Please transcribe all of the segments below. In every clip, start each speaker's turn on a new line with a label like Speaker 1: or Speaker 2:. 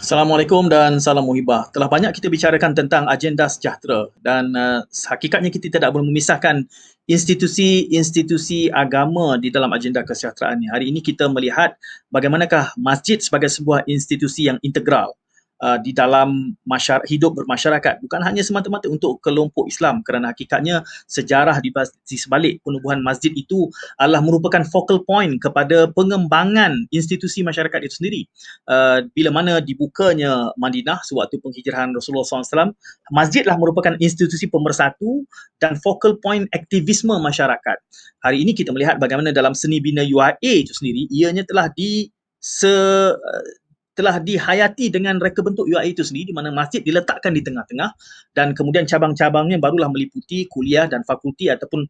Speaker 1: Assalamualaikum dan salam muhibah. Telah banyak kita bicarakan tentang agenda sejahtera dan hakikatnya kita tidak boleh memisahkan institusi-institusi agama di dalam agenda kesejahteraan ini. Hari ini kita melihat bagaimanakah masjid sebagai sebuah institusi yang integral di dalam hidup bermasyarakat, bukan hanya semata-mata untuk kelompok Islam, kerana hakikatnya sejarah di sebalik penubuhan masjid itu adalah merupakan focal point kepada pengembangan institusi masyarakat itu sendiri. Bila mana dibukanya Madinah sewaktu penghijrahan Rasulullah SAW, masjidlah merupakan institusi pemersatu dan focal point aktivisme masyarakat. Hari ini kita melihat bagaimana dalam seni bina UIA itu sendiri, ianya telah dihayati dengan reka bentuk UIA itu sendiri, di mana masjid diletakkan di tengah-tengah dan kemudian cabang-cabangnya barulah meliputi kuliah dan fakulti ataupun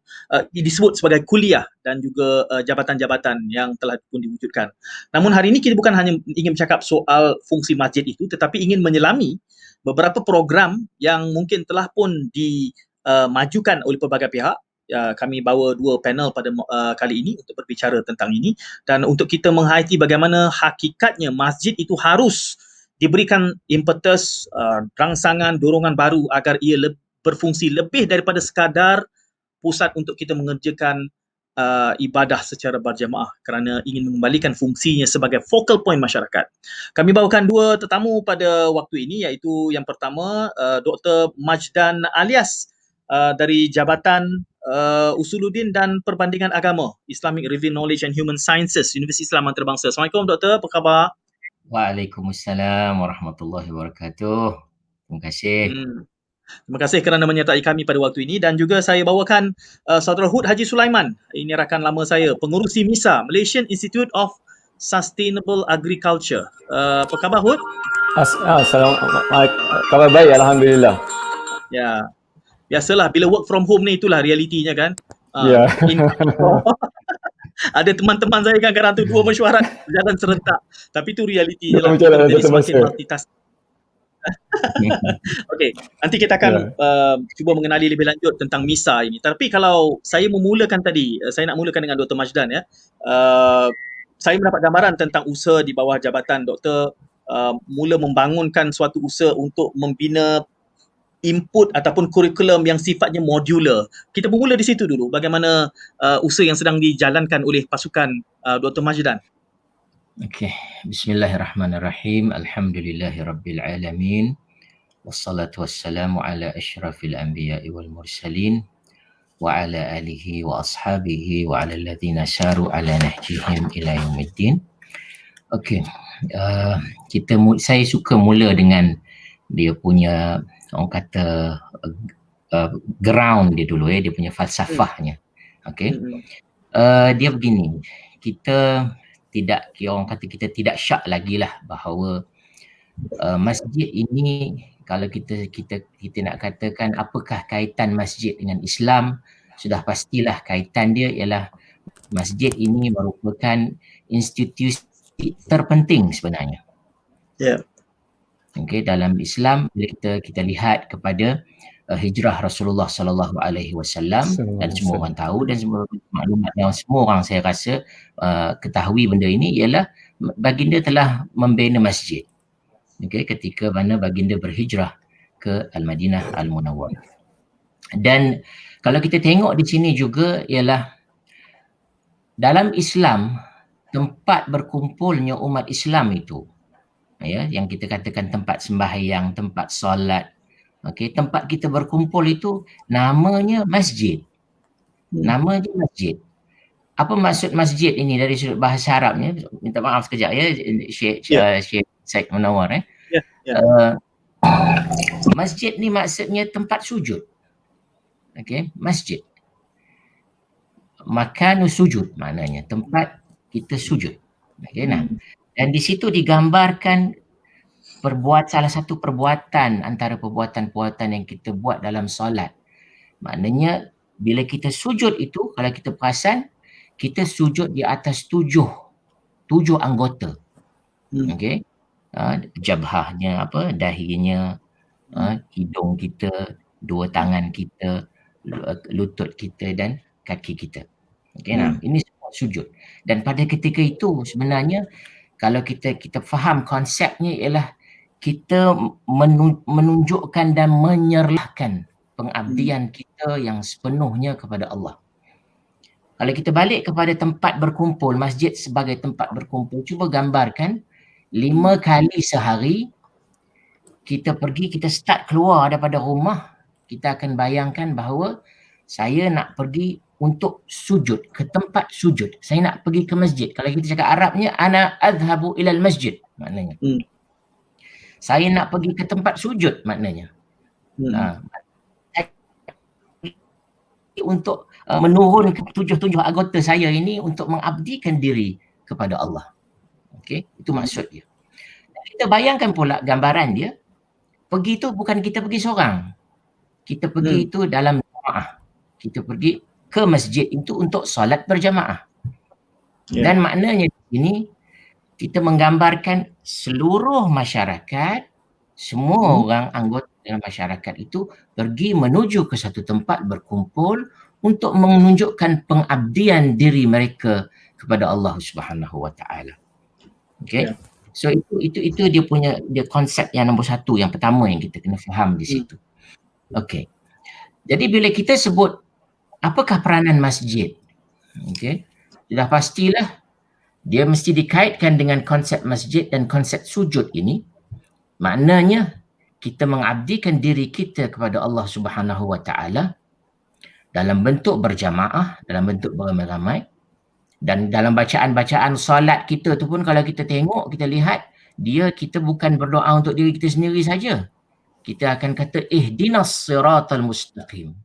Speaker 1: disebut sebagai kuliah dan juga jabatan-jabatan yang telah pun diwujudkan. Namun hari ini kita bukan hanya ingin bercakap soal fungsi masjid itu, tetapi ingin menyelami beberapa program yang mungkin telah pun dimajukan oleh pelbagai pihak. Kami bawa dua panel pada kali ini untuk berbicara tentang ini, dan untuk kita menghayati bagaimana hakikatnya masjid itu harus diberikan impetus, rangsangan, dorongan baru agar ia berfungsi lebih daripada sekadar pusat untuk kita mengerjakan ibadah secara berjamaah, kerana ingin mengembalikan fungsinya sebagai focal point masyarakat. Kami bawakan dua tetamu pada waktu ini, iaitu yang pertama Dr. Majdan Alias dari Jabatan Usuluddin dan Perbandingan Agama, Islamic Review Knowledge and Human Sciences, Universiti Islam Antarabangsa. Assalamualaikum Doktor, apa khabar?
Speaker 2: Waalaikumsalam warahmatullahi wabarakatuh. Terima kasih.
Speaker 1: Terima kasih kerana menyertai kami pada waktu ini, dan juga saya bawakan Saudara Hud Haji Sulaiman. Ini rakan lama saya, pengurusi MISA, Malaysian Institute of Sustainable Agriculture. Apa khabar Hud?
Speaker 3: Assalamualaikum. Khabar baik, alhamdulillah.
Speaker 1: Ya. Biasalah bila work from home ni, itulah realitinya kan.
Speaker 3: Ya.
Speaker 1: Ada teman-teman saya kadang-kadang tu dua mesyuarat berjalan serentak. Tapi itu realiti je lah.
Speaker 3: Kita
Speaker 1: menjadi semakin multitask. Okey, nanti kita akan cuba mengenali lebih lanjut tentang MISA ini. Tapi kalau saya memulakan tadi, saya nak mulakan dengan Dr. Majdan ya. Saya mendapat gambaran tentang usaha di bawah jabatan Doktor, mula membangunkan suatu usaha untuk membina input ataupun kurikulum yang sifatnya modular. Kita bermula di situ dulu. Bagaimana usaha yang sedang dijalankan oleh pasukan Dr. Majdan?
Speaker 2: Okey, bismillahirrahmanirrahim. Alhamdulillahirabbil alamin. Wassalatu wassalamu ala asyrafil anbiya'i wal mursalin wa ala alihi wa ashabihi wa ala alladhina saru ala nahjihim ila yaumiddin. Okey, saya suka mula dengan dia punya, orang kata, ground dia dulu, dia punya falsafahnya. Okey. Dia begini, orang kata kita tidak syak lagi lah bahawa masjid ini, kalau kita nak katakan apakah kaitan masjid dengan Islam, sudah pastilah kaitan dia ialah masjid ini merupakan institusi terpenting sebenarnya.
Speaker 1: Ya.
Speaker 2: Okey, dalam Islam bila kita lihat kepada hijrah Rasulullah sallallahu alaihi wasallam, dan semua orang tahu dan semua maklumat yang semua orang saya rasa ketahui benda ini, ialah baginda telah membina masjid. Okey, ketika mana baginda berhijrah ke Al-Madinah Al-Munawwarah. Dan kalau kita tengok di sini juga ialah dalam Islam, tempat berkumpulnya umat Islam itu, yang kita katakan tempat sembahyang, tempat solat, tempat kita berkumpul itu namanya masjid. Namanya masjid. Apa maksud masjid ini dari sudut bahasa Arabnya? Minta maaf sekejap ya, Syekh Syed Munawar. Masjid ni maksudnya tempat sujud. Okey, masjid. Makanu sujud maknanya tempat kita sujud. Okey, nah. Dan di situ digambarkan salah satu perbuatan antara perbuatan-perbuatan yang kita buat dalam solat. Maknanya bila kita sujud itu, kalau kita perasan, kita sujud di atas tujuh anggota. Okey. Jabhahnya, dahinya, hidung kita, dua tangan kita, lutut kita dan kaki kita. Okey, nah, ini semua sujud. Dan pada ketika itu sebenarnya, kalau kita faham konsepnya ialah kita menunjukkan dan menyerahkan pengabdian kita yang sepenuhnya kepada Allah. Kalau kita balik kepada tempat berkumpul, masjid sebagai tempat berkumpul, cuba gambarkan 5 kali sehari kita pergi, kita start keluar daripada rumah, kita akan bayangkan bahawa saya nak pergi untuk sujud, ke tempat sujud. Saya nak pergi ke masjid. Kalau kita cakap Arabnya, ana adhabu ilal masjid, maknanya. Saya nak pergi ke tempat sujud, maknanya. Untuk menurunkan 7 anggota saya ini untuk mengabdikan diri kepada Allah. Okey, itu maksud dia. Dan kita bayangkan pula gambaran dia, pergi tu bukan kita pergi seorang. Kita pergi itu dalam jemaah. Kita pergi ke masjid itu untuk solat berjamaah. Dan maknanya di sini kita menggambarkan seluruh masyarakat, semua orang anggota dalam masyarakat itu pergi menuju ke satu tempat berkumpul untuk menunjukkan pengabdian diri mereka kepada Allah Subhanahu Wa Taala. Okay. So itu dia punya konsep yang nombor 1, yang pertama yang kita kena faham di situ. Okay. Jadi bila kita sebut apakah peranan masjid, okay, sudah pastilah dia mesti dikaitkan dengan konsep masjid dan konsep sujud ini. Maknanya kita mengabdikan diri kita kepada Allah Subhanahu Wa Taala dalam bentuk berjamaah, dalam bentuk beramai-ramai, dan dalam bacaan-bacaan solat kita tu pun kalau kita tengok, kita lihat kita bukan berdoa untuk diri kita sendiri saja. Kita akan kata ihdinas siratal mustaqim.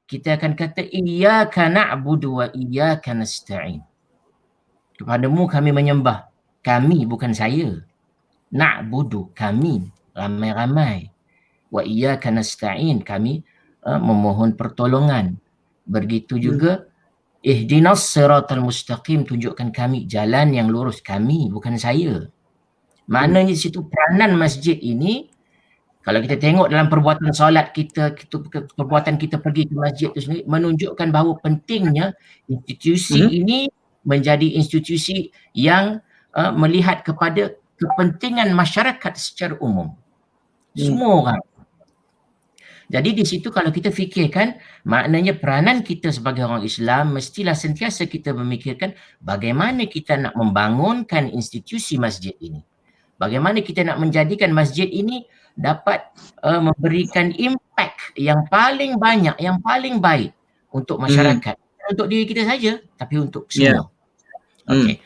Speaker 2: Kita akan kata iyyaka na'budu wa iyyaka nasta'in. Kepadamu kami menyembah. Kami, bukan saya. Na'budu, kami, ramai-ramai. Wa iyyaka nasta'in, kami memohon pertolongan. Begitu juga ihdinas siratal mustaqim, tunjukkan kami jalan yang lurus. Kami, bukan saya. Maknanya di situ peranan masjid ini, kalau kita tengok dalam perbuatan solat kita, perbuatan kita pergi ke masjid itu sendiri menunjukkan bahawa pentingnya institusi ini menjadi institusi yang melihat kepada kepentingan masyarakat secara umum. Semua orang. Jadi di situ kalau kita fikirkan, maknanya peranan kita sebagai orang Islam mestilah sentiasa kita memikirkan bagaimana kita nak membangunkan institusi masjid ini. Bagaimana kita nak menjadikan masjid ini dapat memberikan impact yang paling banyak, yang paling baik untuk masyarakat. Bukan untuk diri kita saja, tapi untuk semua. Okey.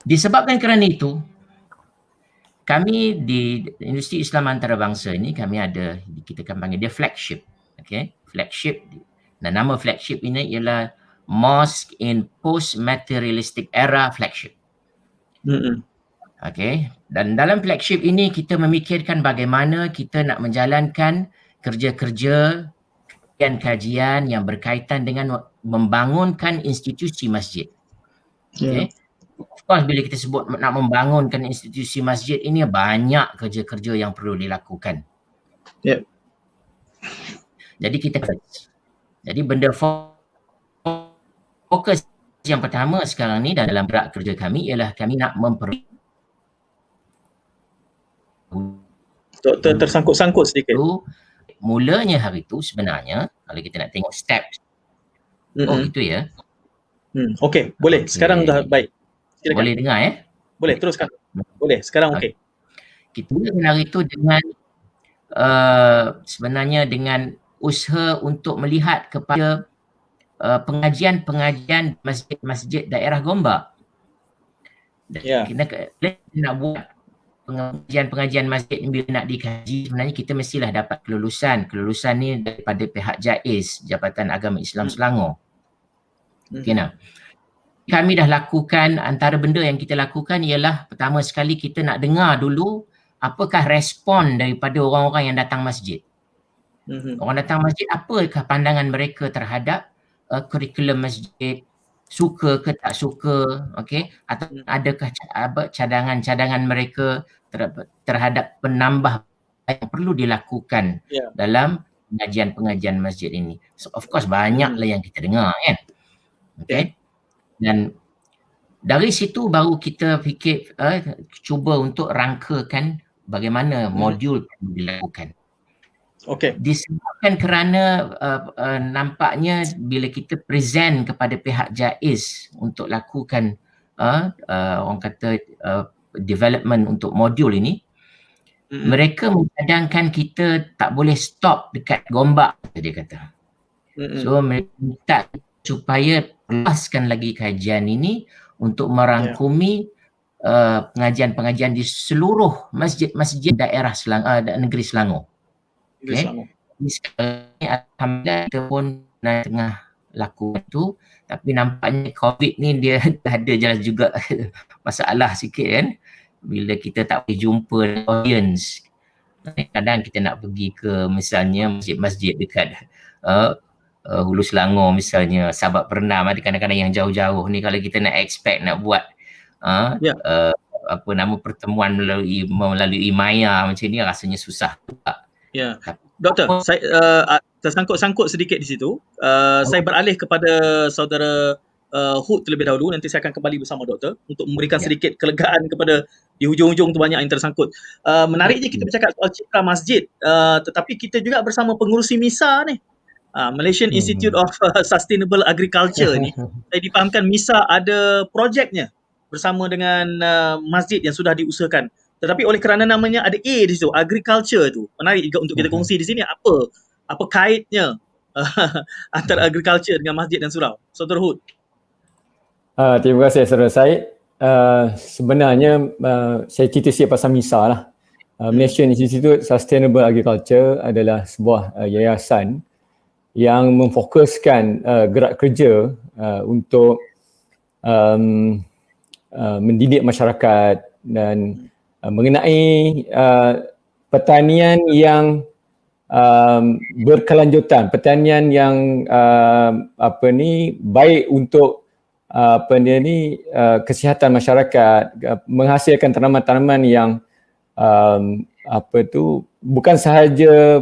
Speaker 2: Disebabkan kerana itu, kami di Universiti Islam Antarabangsa ini, kami ada, kita akan panggil dia flagship. Okay? Flagship. Dan nama flagship ini ialah Mosque in Post-Materialistic Era Flagship. Okay. Dan dalam flagship ini kita memikirkan bagaimana kita nak menjalankan kerja-kerja kajian yang berkaitan dengan membangunkan institusi masjid. Okay. Of course bila kita sebut nak membangunkan institusi masjid ini, banyak kerja-kerja yang perlu dilakukan. Jadi benda fokus yang pertama sekarang ni dalam gerak kerja kami ialah kami nak
Speaker 1: tersangkut-sangkut sedikit.
Speaker 2: Mulanya hari tu sebenarnya kalau kita nak tengok steps. Gitu ya.
Speaker 1: Okey, boleh. Sekarang dah baik. Silakan.
Speaker 2: Boleh dengar ya?
Speaker 1: Boleh, teruskan. Boleh, sekarang okey.
Speaker 2: Kita mulakan hari tu dengan sebenarnya dengan usaha untuk melihat kepada pengajian-pengajian masjid-masjid daerah Gombak. Kita nak buat pengajian-pengajian masjid bila nak dikaji, sebenarnya kita mestilah dapat kelulusan. Kelulusan ni daripada pihak JAIS, Jabatan Agama Islam Selangor. Okay, nah. Kami dah lakukan, antara benda yang kita lakukan ialah pertama sekali kita nak dengar dulu apakah respon daripada orang-orang yang datang masjid. Orang datang masjid, apakah pandangan mereka terhadap kurikulum masjid, suka ke tak suka, okey, atau adakah cadangan-cadangan mereka terhadap penambah yang perlu dilakukan dalam pengajian-pengajian masjid ini. So of course banyaklah yang kita dengar kan. Okey. Dan dari situ baru kita fikir cuba untuk rangkakan bagaimana modul perlu dilakukan.
Speaker 1: Okey.
Speaker 2: Disebabkan kerana nampaknya bila kita present kepada pihak JAIZ untuk lakukan orang kata development untuk modul ini, mereka mencadangkan kita tak boleh stop dekat Gombak, dia kata. So mereka minta supaya perluaskan lagi kajian ini untuk merangkumi pengajian-pengajian di seluruh masjid-masjid daerah negeri Selangor. Okay. Sekarang ni alhamdulillah kita pun tengah lakukan tu, tapi nampaknya COVID ni dia ada jelas juga masalah sikit kan, bila kita tak boleh jumpa audience. Kadang kita nak pergi ke misalnya masjid-masjid dekat Hulu Selangor misalnya, Sabak Pernam, ada kadang-kadang yang jauh-jauh ni, kalau kita nak expect nak buat pertemuan melalui maya macam ni, rasanya susah juga.
Speaker 1: Ya, Doktor, saya tersangkut-sangkut sedikit di situ. Saya beralih kepada saudara Hud terlebih dahulu. Nanti saya akan kembali bersama Doktor untuk memberikan sedikit kelegaan kepada di hujung-hujung tu banyak yang tersangkut. Menariknya kita bercakap soal citra masjid, tetapi kita juga bersama pengurusi MISA ni, Malaysian Institute of Sustainable Agriculture ni. Saya difahamkan MISA ada projeknya bersama dengan masjid yang sudah diusahakan. Tetapi oleh kerana namanya ada A di situ, agriculture tu, menarik juga untuk kita kongsi di sini apa kaitnya antara agriculture dengan masjid dan surau. Saudara Hud.
Speaker 3: Terima kasih saudara Syed. Sebenarnya saya cerita sikit pasal MISA lah. Malaysian Institute Sustainable Agriculture adalah sebuah yayasan yang memfokuskan gerak kerja untuk mendidik masyarakat dan mengenai pertanian yang berkelanjutan, pertanian yang baik untuk kesihatan masyarakat, menghasilkan tanaman-tanaman yang bukan sahaja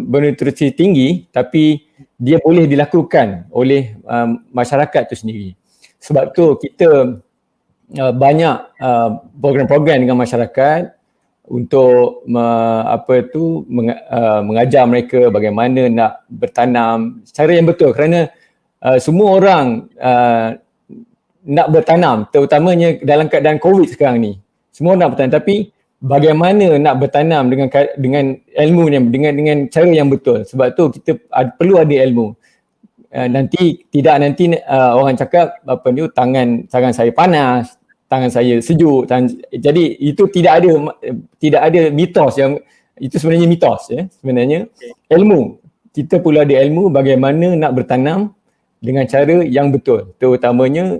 Speaker 3: bernutrisi tinggi, tapi dia boleh dilakukan oleh masyarakat itu sendiri. Sebab tu kita banyak program-program dengan masyarakat untuk mengajar mereka bagaimana nak bertanam secara yang betul, kerana semua orang nak bertanam, terutamanya dalam keadaan COVID sekarang ni. Semua nak bertanam, tapi bagaimana nak bertanam dengan ilmu dengan cara yang betul. Sebab tu kita perlu ada ilmu. Nanti orang cakap tangan saya panas, tangan saya sejuk, jadi itu tidak ada mitos yang itu sebenarnya mitos ya. Sebenarnya ilmu, kita perlu ada ilmu bagaimana nak bertanam dengan cara yang betul. Terutamanya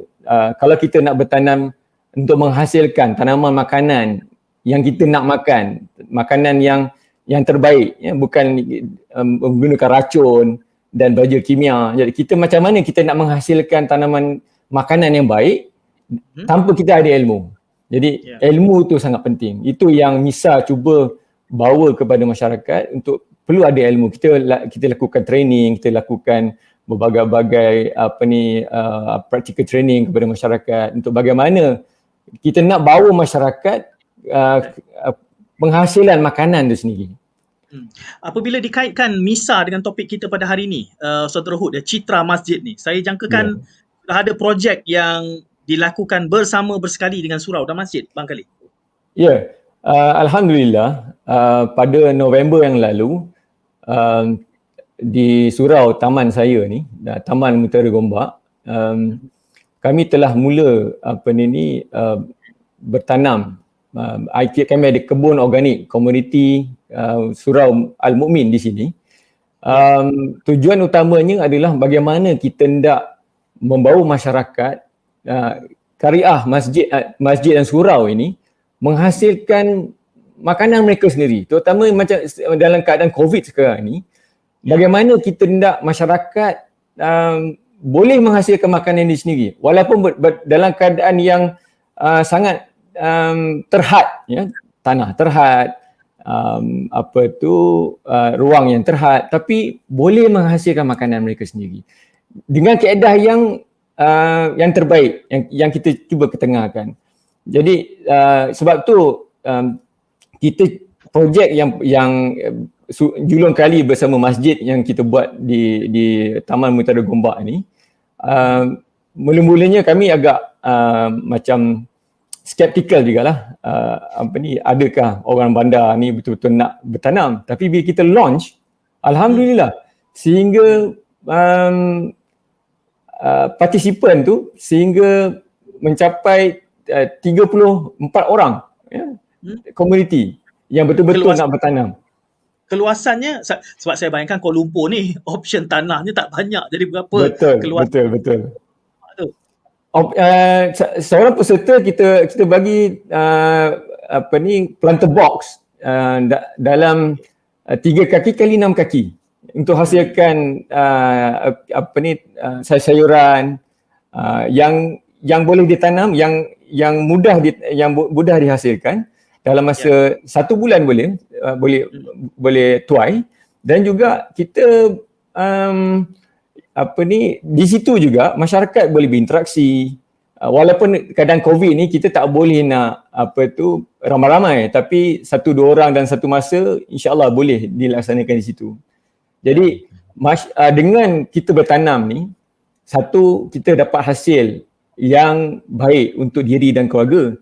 Speaker 3: kalau kita nak bertanam untuk menghasilkan tanaman makanan yang kita nak makan, makanan yang terbaik ya, bukan menggunakan racun dan baja kimia. Jadi kita macam mana kita nak menghasilkan tanaman makanan yang baik tanpa kita ada ilmu. Jadi ilmu tu sangat penting. Itu yang MISA cuba bawa kepada masyarakat, untuk perlu ada ilmu. Kita lakukan training, kita lakukan berbagai-bagai practical training kepada masyarakat untuk bagaimana kita nak bawa masyarakat penghasilan makanan itu sendiri.
Speaker 1: Apabila dikaitkan MISA dengan topik kita pada hari ini, Saudara Hud, citra masjid ni, saya jangkakan ada projek yang dilakukan bersama bersekali dengan surau dan masjid barangkali.
Speaker 3: Alhamdulillah, pada November yang lalu di surau taman saya ni, Taman Mutiara Gombak, kami telah mula bertanam. Kami ada kebun organik komuniti Surau Al-Mu'min di sini. Tujuan utamanya adalah bagaimana kita hendak membawa masyarakat Kariah masjid dan surau ini menghasilkan makanan mereka sendiri, terutama macam dalam keadaan COVID sekarang ni. Bagaimana kita hendak masyarakat boleh menghasilkan makanan ini sendiri walaupun dalam keadaan yang sangat terhad ya, tanah terhad, ruang yang terhad, tapi boleh menghasilkan makanan mereka sendiri dengan kaedah yang terbaik yang kita cuba ketengahkan. Jadi sebab tu kita projek yang julung kali bersama masjid yang kita buat di Taman Mutara Gombak ni, mula-mulanya kami agak macam skeptikal jugalah, adakah orang bandar ni betul-betul nak bertanam. Tapi bila kita launch, alhamdulillah, sehingga partisipan tu sehingga mencapai 34 orang, komuniti yang betul-betul nak bertanam.
Speaker 1: Keluasannya, sebab saya bayangkan Kuala Lumpur ni option tanahnya tak banyak, jadi berapa
Speaker 3: Betul. Seorang peserta kita bagi planter box dalam 3 kaki kali 6 kaki untuk hasilkan sayur-sayuran yang boleh ditanam, yang mudah dihasilkan dalam masa 1 bulan boleh tuai. Dan juga kita di situ juga masyarakat boleh berinteraksi. Walaupun keadaan COVID ni kita tak boleh nak ramai-ramai, tapi 1-2 orang dan satu masa insya-Allah boleh dilaksanakan di situ. Jadi dengan kita bertanam ni, satu, kita dapat hasil yang baik untuk diri dan keluarga.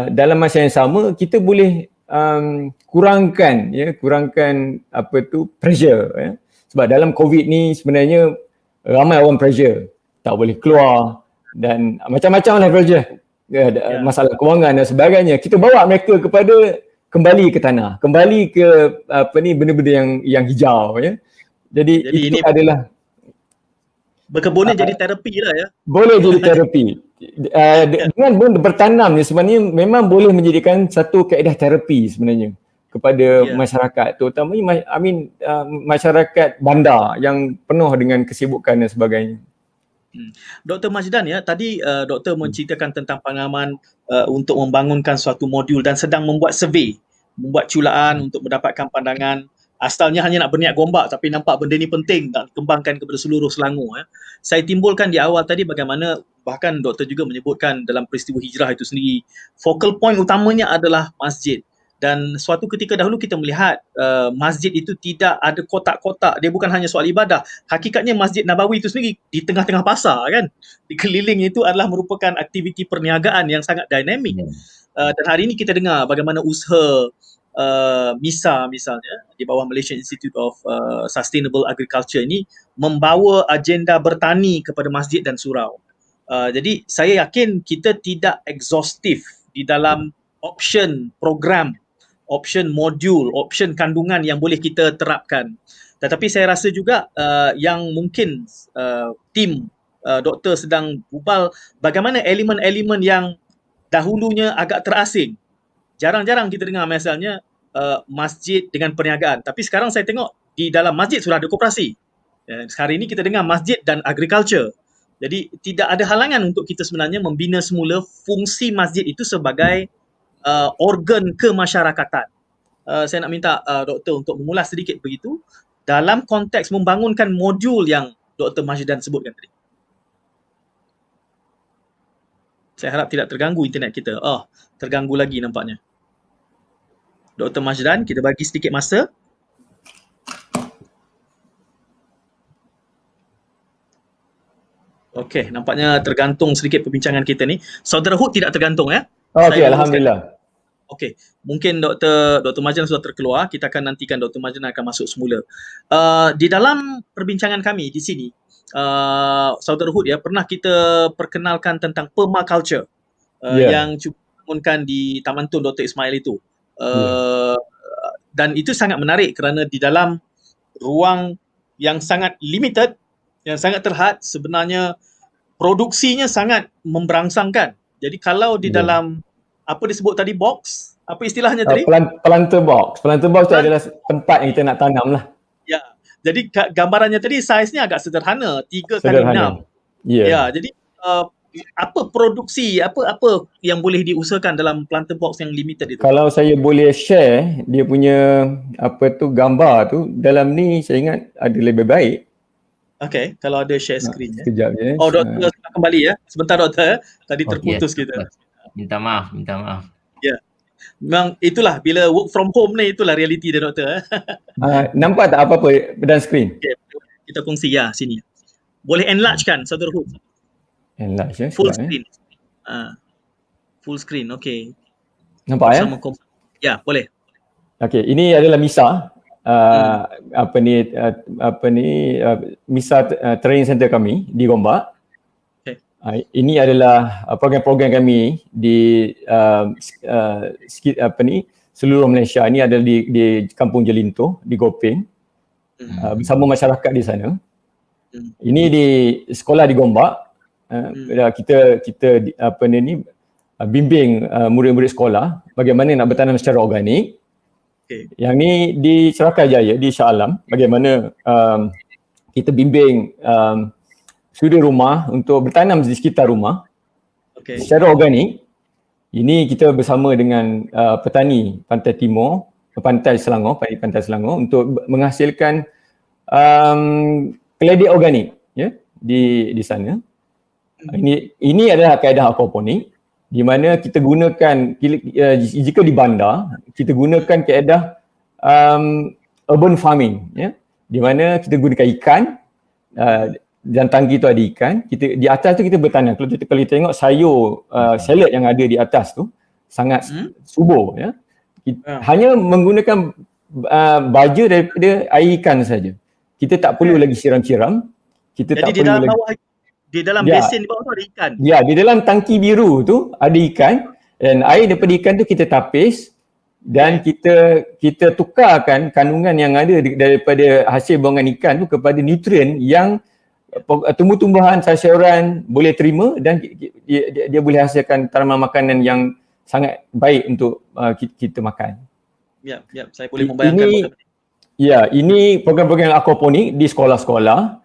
Speaker 3: Dalam masa yang sama kita boleh kurangkan pressure, ya. Sebab dalam COVID ni sebenarnya ramai orang pressure, tak boleh keluar dan macam-macam lah pressure, masalah kewangan dan sebagainya. Kita bawa mereka kembali ke tanah, kembali ke benda-benda yang hijau, ya. Jadi itu
Speaker 1: ini
Speaker 3: adalah
Speaker 1: berkebunnya jadi terapi lah, ya.
Speaker 3: Boleh jadi terapi. Dengan bertanam ni sebenarnya memang boleh menjadikan satu kaedah terapi sebenarnya kepada masyarakat, terutamanya masyarakat bandar yang penuh dengan kesibukan dan sebagainya.
Speaker 1: Dr. Majdan, ya, tadi Doktor menceritakan tentang pengalaman untuk membangunkan suatu modul dan sedang membuat survey, membuat culaan untuk mendapatkan pandangan. Asalnya hanya nak berniat Gombak, tapi nampak benda ni penting nak dikembangkan kepada seluruh Selangor, ya. Saya timbulkan di awal tadi bagaimana bahkan doktor juga menyebutkan dalam peristiwa hijrah itu sendiri, focal point utamanya adalah masjid. Dan suatu ketika dahulu kita melihat masjid itu tidak ada kotak-kotak, dia bukan hanya soal ibadah. Hakikatnya Masjid Nabawi itu sendiri di tengah-tengah pasar, kan. Di keliling itu adalah merupakan aktiviti perniagaan yang sangat dinamik. Dan hari ini kita dengar bagaimana usaha MISA misalnya di bawah Malaysian Institute of Sustainable Agriculture ini membawa agenda bertani kepada masjid dan surau. Jadi saya yakin kita tidak exhaustif di dalam option program, option modul, option kandungan yang boleh kita terapkan. Tetapi saya rasa juga yang mungkin tim doktor sedang bubal bagaimana elemen-elemen yang dahulunya agak terasing. Jarang-jarang kita dengar misalnya masjid dengan perniagaan. Tapi sekarang saya tengok di dalam masjid sudah ada koperasi. Hari ini kita dengar masjid dan agriculture. Jadi tidak ada halangan untuk kita sebenarnya membina semula fungsi masjid itu sebagai organ kemasyarakatan. Saya nak minta doktor untuk mengulas sedikit begitu dalam konteks membangunkan modul yang Dr. Majdan sebutkan tadi. Saya harap tidak terganggu internet kita. Terganggu lagi nampaknya. Dr. Majdan, kita bagi sedikit masa. Okey, nampaknya tergantung sedikit perbincangan kita ni. Saudara Hud tidak tergantung, ya?
Speaker 3: Okey, alhamdulillah.
Speaker 1: Okey, mungkin Dr. Majdan sudah terkeluar. Kita akan nantikan Dr. Majdan akan masuk semula. Di dalam perbincangan kami di sini, Saudara Hud, ya, pernah kita perkenalkan tentang permaculture yang cuba dibangunkan di Taman Tun Dr. Ismail itu. Dan itu sangat menarik kerana di dalam ruang yang sangat limited, yang sangat terhad, sebenarnya produksinya sangat memberangsangkan. Jadi kalau di dalam apa disebut tadi, box, apa istilahnya tadi?
Speaker 3: Planter box. Planter box itu adalah tempat yang kita nak tanam lah.
Speaker 1: Ya. Jadi gambarannya tadi saiznya agak sederhana, 3x6. Ya, jadi apa produksi, apa yang boleh diusahakan dalam planter box yang limited itu?
Speaker 3: Kalau saya boleh share dia punya gambar tu, dalam ni saya ingat ada lebih baik.
Speaker 1: Okey, kalau ada share screen, ya.
Speaker 3: Sekejap ya.
Speaker 1: Doktor kembali, ya. Sebentar doktor, ya. Tadi terputus kita.
Speaker 2: Minta maaf.
Speaker 1: Ya. Memang itulah bila work from home ni, itulah realiti dia doktor.
Speaker 3: Nampak tak apa-apa dan skrin?
Speaker 1: Okay. Kita kongsi ya sini. Boleh enlarge kan Saudara Hud?
Speaker 3: Enlarge ya,
Speaker 1: Full
Speaker 3: sebab
Speaker 1: screen. Full screen, okay.
Speaker 3: Nampak ya?
Speaker 1: Bersama ya, boleh.
Speaker 3: Okey, ini adalah MISA. MISA training center kami di Gombak. Ini adalah program-program kami di seluruh Malaysia. Ini adalah di Kampung Jelinto, di Gopeng, bersama masyarakat di sana. Ini di sekolah di Gombak. Kita bimbing murid-murid sekolah bagaimana nak bertanam secara organik. Yang ni di Cerakah Jaya, di Shah Alam, bagaimana kita bimbing sudut rumah untuk bertanam di sekitar rumah secara organik. Ini kita bersama dengan petani Pantai Timur, Pantai Selangor untuk menghasilkan keledai organik ya di sana. Ini adalah kaedah aquaponik di mana kita gunakan jika di bandar kita gunakan kaedah urban farming ya, di mana kita gunakan ikan dan tangki tu ada ikan, kita di atas tu kita bertanam. Kalau kita tengok sayur salad yang ada di atas tu sangat subur ya. Hanya menggunakan baja daripada air ikan saja. Kita tak perlu lagi siram-siram. Kita
Speaker 1: jadi
Speaker 3: tak perlu lagi
Speaker 1: di dalam basin di bawah tu ada ikan.
Speaker 3: Ya, di dalam tangki biru tu ada ikan dan air daripada ikan tu kita tapis dan kita tukarkan kandungan yang ada daripada hasil buangan ikan tu kepada nutrien yang tumbuh-tumbuhan sayuran boleh terima dan dia boleh hasilkan tanaman makanan yang sangat baik untuk kita makan.
Speaker 1: Ya, saya boleh membayangkan.
Speaker 3: Ini program-program aquaponik di sekolah-sekolah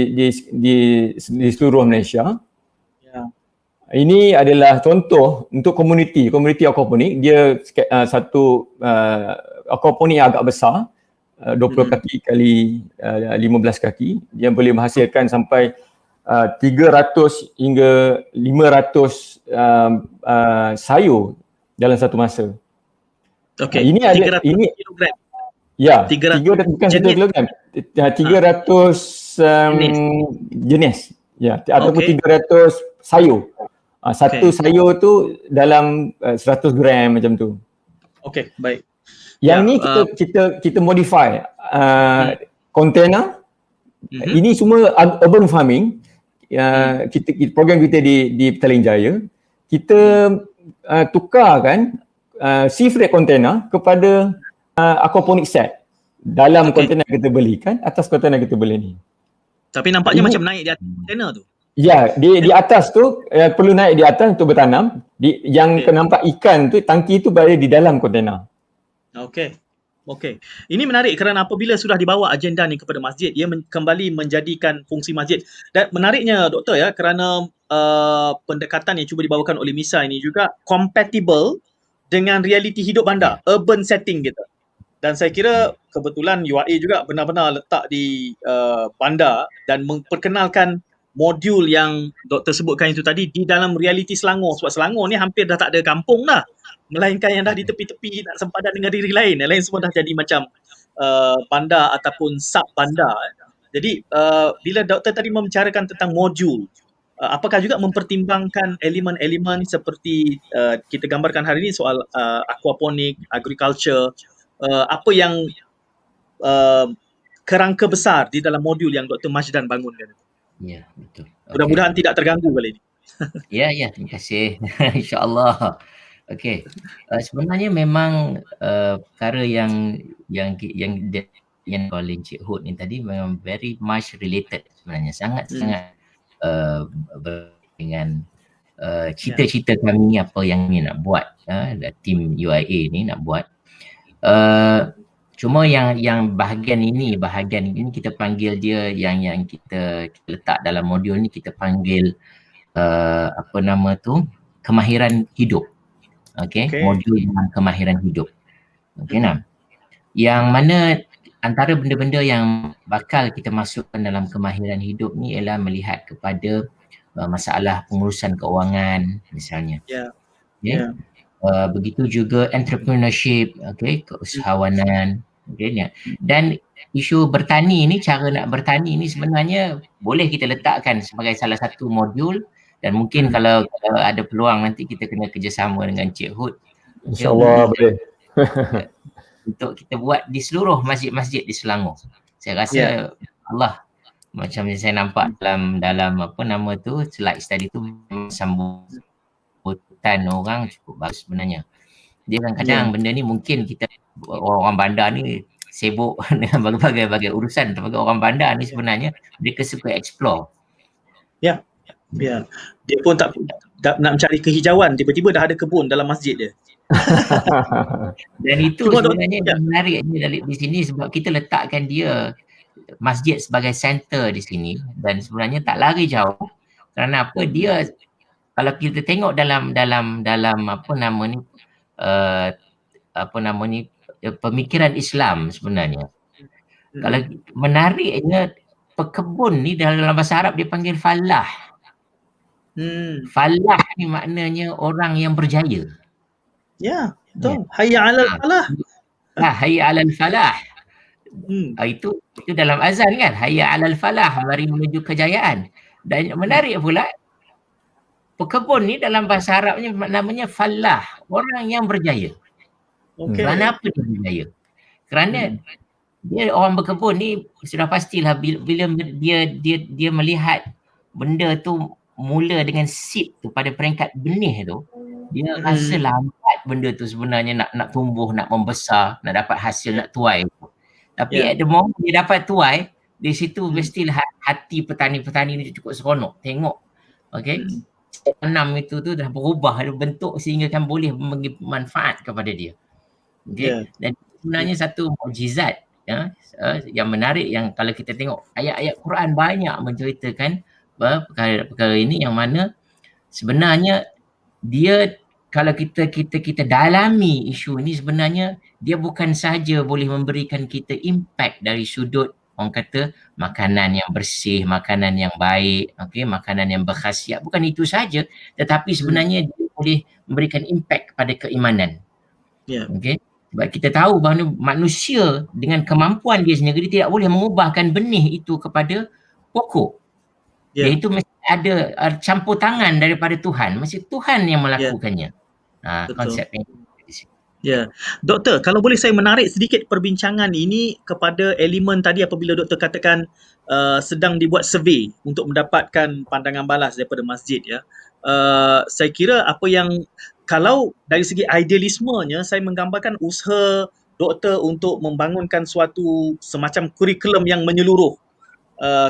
Speaker 3: di seluruh Malaysia. Ini adalah contoh untuk komuniti aquaponik. Dia satu aquaponik yang agak besar, 20 kaki kali 15 kaki. Dia boleh menghasilkan sampai 300 hingga 500 sayur dalam satu masa.
Speaker 1: Okey.
Speaker 3: Ini ada
Speaker 1: kilogram.
Speaker 3: Ya, 300 bukan 1 kilogram. 300 jenis. Ya, ataupun 300 sayur. Satu sayur tu dalam 100 gram macam tu. Okey,
Speaker 1: baik.
Speaker 3: Yang ni kita modify container. Ini semua urban farming. Program kita di Petaling Jaya. Kita tukarkan sea freight container kepada aquaponik set. Dalam kontainer kita belikan, atas kontainer kita beli ni.
Speaker 1: Tapi nampaknya macam naik di atas kontainer tu.
Speaker 3: Ya, di atas tu perlu naik di atas untuk bertanam. Yang nampak ikan tu, tangki tu berada di dalam kontainer.
Speaker 1: Okey. Ini menarik kerana apabila sudah dibawa agenda ni kepada masjid, ia kembali menjadikan fungsi masjid. Dan menariknya doktor ya, kerana pendekatan yang cuba dibawakan oleh MISA ini juga compatible dengan realiti hidup bandar, urban setting kita. Dan saya kira kebetulan UAE juga benar-benar letak di bandar dan memperkenalkan modul yang doktor sebutkan itu tadi di dalam realiti Selangor. Sebab Selangor ni hampir dah tak ada kampung dah. Melainkan yang dah di tepi-tepi nak sempadan dengan diri lain. Yang lain semua dah jadi macam bandar ataupun sub bandar. Jadi bila doktor tadi membicarakan tentang modul, apakah juga mempertimbangkan elemen-elemen seperti kita gambarkan hari ini soal aquaponik, agriculture, apa yang kerangka besar di dalam modul yang Dr. Majdan bangunkan.
Speaker 2: Ya, betul.
Speaker 1: Mudah-mudahan tidak terganggu kali ini.
Speaker 2: Ya, terima kasih. InsyaAllah. Okey. Sebenarnya memang perkara yang oleh Encik Hud ni tadi memang very much related sebenarnya. Sangat-sangat dengan cita-cita kami apa yang ni nak buat, tim UIA ni nak buat. Cuma yang bahagian ini kita panggil dia yang kita letak dalam modul ni, kita panggil kemahiran hidup. Okey, modul dengan kemahiran hidup. Okey, yang mana antara benda-benda yang bakal kita masukkan dalam kemahiran hidup ni ialah melihat kepada masalah pengurusan keuangan misalnya. Okay. Begitu juga entrepreneurship, okay, keusahawanan, okay, dan isu bertani ni, cara nak bertani ni sebenarnya boleh kita letakkan sebagai salah satu modul, dan mungkin kalau ada peluang nanti kita kena kerjasama dengan Cik Hud,
Speaker 3: InsyaAllah boleh.
Speaker 2: untuk kita buat di seluruh masjid-masjid di Selangor. Saya rasa Allah, macam yang saya nampak dalam apa nama tu slide tadi tu, sambutan orang cukup bagus sebenarnya. Dia kadang-kadang benda ni mungkin kita orang bandar ni sibuk dengan berbagai urusan, tapi orang bandar ni sebenarnya mereka suka explore.
Speaker 1: Ya. Dia pun tak nak mencari kehijauan, tiba-tiba dah ada kebun dalam masjid dia.
Speaker 2: Dan itu sebenarnya yang menariknya di sini, sebab kita letakkan dia masjid sebagai center di sini, dan sebenarnya tak lari jauh. Kerana apa, dia kalau kita tengok dalam apa nama ni pemikiran Islam sebenarnya, kalau menariknya, pekebun ni dalam bahasa Arab dia panggil falah. Falah ni maknanya orang yang berjaya.
Speaker 1: Ya, betul. Hayya 'alal falah.
Speaker 2: Hayya 'alal falah. Itu dalam azan kan, hayya 'alal falah, mari menuju kejayaan. Dan menarik pula, pekebun ni dalam bahasa Arabnya namanya falah, orang yang berjaya. Kenapa dia berjaya? Kerana dia orang berkebun ni sudah pastilah bila dia melihat benda tu mula dengan seed tu pada peringkat benih tu, dia rasa lambat benda tu sebenarnya nak tumbuh, nak membesar, nak dapat hasil, nak tuai. Tapi at the moment dia dapat tuai, di situ mestilah hati petani-petani ni cukup seronok tengok. Okay, tanam itu tu dah berubah bentuk sehingga kan boleh memberi manfaat kepada dia. Okay, dan sebenarnya satu mukjizat yang menarik, yang kalau kita tengok ayat-ayat Quran banyak menceritakan perkara ini, yang mana sebenarnya dia, kalau kita dalami isu ini, sebenarnya dia bukan sahaja boleh memberikan kita impact dari sudut orang kata makanan yang bersih, makanan yang baik, okay, makanan yang berkhasiat, bukan itu saja, tetapi sebenarnya dia boleh memberikan impact kepada keimanan. Okay, sebab kita tahu bahawa manusia dengan kemampuan dia sendiri, dia tidak boleh mengubahkan benih itu kepada pokok. Iaitu mesti ada campur tangan daripada Tuhan, mesti Tuhan yang melakukannya. Konsep yang
Speaker 1: Doktor, kalau boleh saya menarik sedikit perbincangan ini kepada elemen tadi apabila doktor katakan sedang dibuat survey untuk mendapatkan pandangan balas daripada masjid, saya kira apa yang, kalau dari segi idealismenya, saya menggambarkan usaha doktor untuk membangunkan suatu semacam kurikulum yang menyeluruh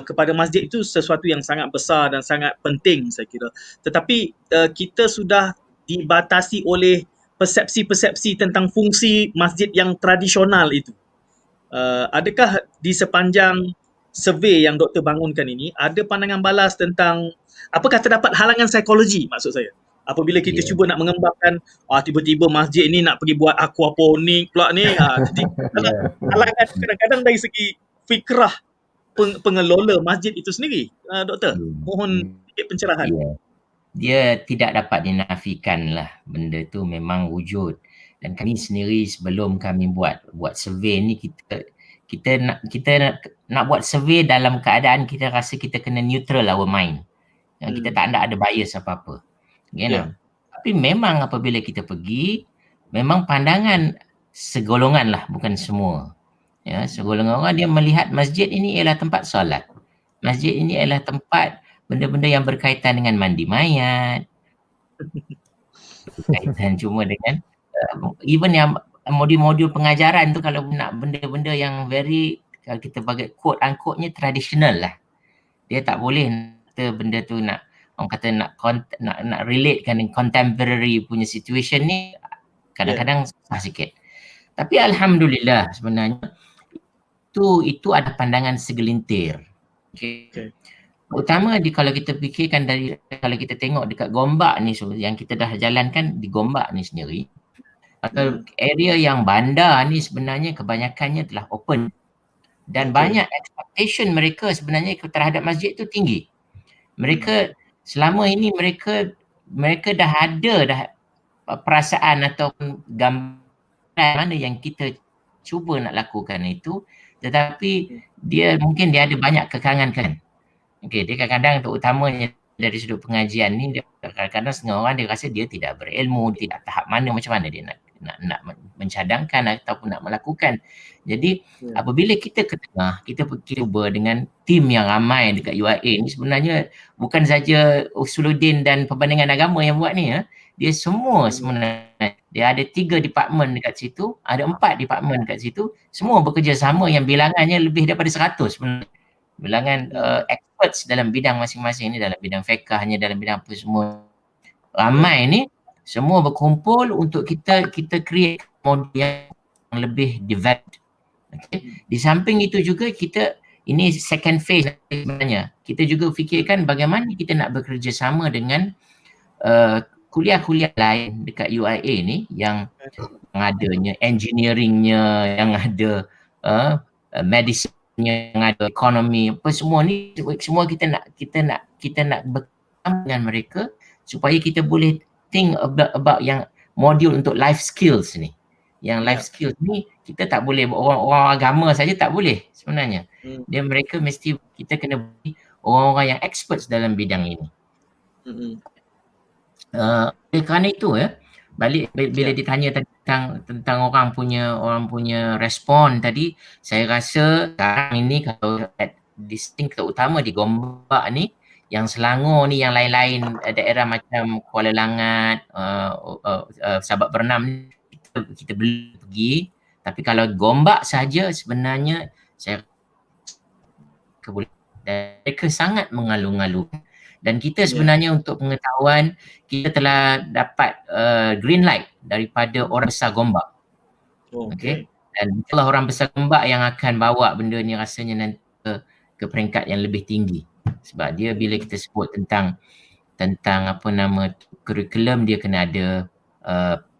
Speaker 1: kepada masjid itu sesuatu yang sangat besar dan sangat penting saya kira. Tetapi kita sudah dibatasi oleh persepsi-persepsi tentang fungsi masjid yang tradisional itu. Adakah di sepanjang survey yang doktor bangunkan ini ada pandangan balas tentang apakah terdapat halangan psikologi, maksud saya, apabila kita cuba nak mengembangkan tiba-tiba masjid ni nak pergi buat aquaponik pula ni, jadi halangan kadang-kadang dari segi fikrah pengelola masjid itu sendiri, doktor, mohon sedikit pencerahan.
Speaker 2: Dia tidak dapat dinafikan lah, benda tu memang wujud. Dan kami sendiri sebelum kami buat survey ni, kita nak buat survey dalam keadaan kita rasa kita kena neutral our mind. Kita tak ada bias apa-apa. Tapi memang apabila kita pergi, memang pandangan segolongan lah, bukan semua. Segolongan orang dia melihat masjid ini ialah tempat solat. Masjid ini ialah tempat benda-benda yang berkaitan dengan mandi mayat, berkaitan cuma dengan even yang modul-modul pengajaran tu, kalau nak benda-benda yang very, kalau kita bagi quote unquote-nya traditional lah, dia tak boleh benda tu nak, orang kata nak relatekan dengan contemporary punya situation ni, kadang-kadang susah sikit. Tapi alhamdulillah sebenarnya itu ada pandangan segelintir. Utama kalau kita fikirkan kalau kita tengok dekat Gombak ni, yang kita dah jalankan di Gombak ni sendiri, atau area yang bandar ni sebenarnya kebanyakannya telah open, dan banyak expectation mereka sebenarnya terhadap masjid tu tinggi. Mereka selama ini mereka dah ada perasaan ataupun gambaran mana yang kita cuba nak lakukan itu, tetapi dia ada banyak kekangan kan. Okey, dia kadang-kadang terutamanya dari sudut pengajian ni, dia kadang-kadang setengah orang dia rasa dia tidak berilmu, tidak tahap mana, macam mana dia nak mencadangkan ataupun nak melakukan. Jadi apabila kita ke tengah, kita cuba dengan tim yang ramai dekat UIA ni, sebenarnya bukan saja Usuluddin dan Perbandingan Agama yang buat ni, dia semua sebenarnya, dia ada 3 department dekat situ, ada 4 department dekat situ, semua bekerjasama yang bilangannya lebih daripada 100 sebenarnya. Bilangan experts dalam bidang masing-masing ni, dalam bidang fiqahnya, dalam bidang apa semua. Ramai ni semua berkumpul untuk kita create model yang lebih developed. Okay. Di samping itu juga kita, ini second phase sebenarnya. Kita juga fikirkan bagaimana kita nak bekerjasama dengan kuliah-kuliah lain dekat UIA ni yang adanya engineeringnya, yang ada medicine, yang ada ekonomi, apa semua ni, semua kita nak bersama dengan mereka supaya kita boleh think about yang modul untuk life skills ni. Yang life skills ni kita tak boleh orang agama saja, tak boleh sebenarnya. Dia mereka mesti, kita kena beri orang-orang yang experts dalam bidang ini. Kerana itu balik bila ditanya tentang orang punya respon tadi, saya rasa sekarang ini kalau distinct terutama di Gombak ni, yang Selangor ni, yang lain-lain daerah macam Kuala Langat, Sabak Bernam ni, kita boleh pergi. Tapi kalau Gombak saja sebenarnya saya mereka sangat mengalu-ngalukan. Dan kita sebenarnya untuk pengetahuan, kita telah dapat green light daripada orang besar Gombak. Okay. Dan itulah orang besar Gombak yang akan bawa benda ni rasanya nanti ke peringkat yang lebih tinggi. Sebab dia bila kita sebut tentang apa nama kurikulum, dia kena ada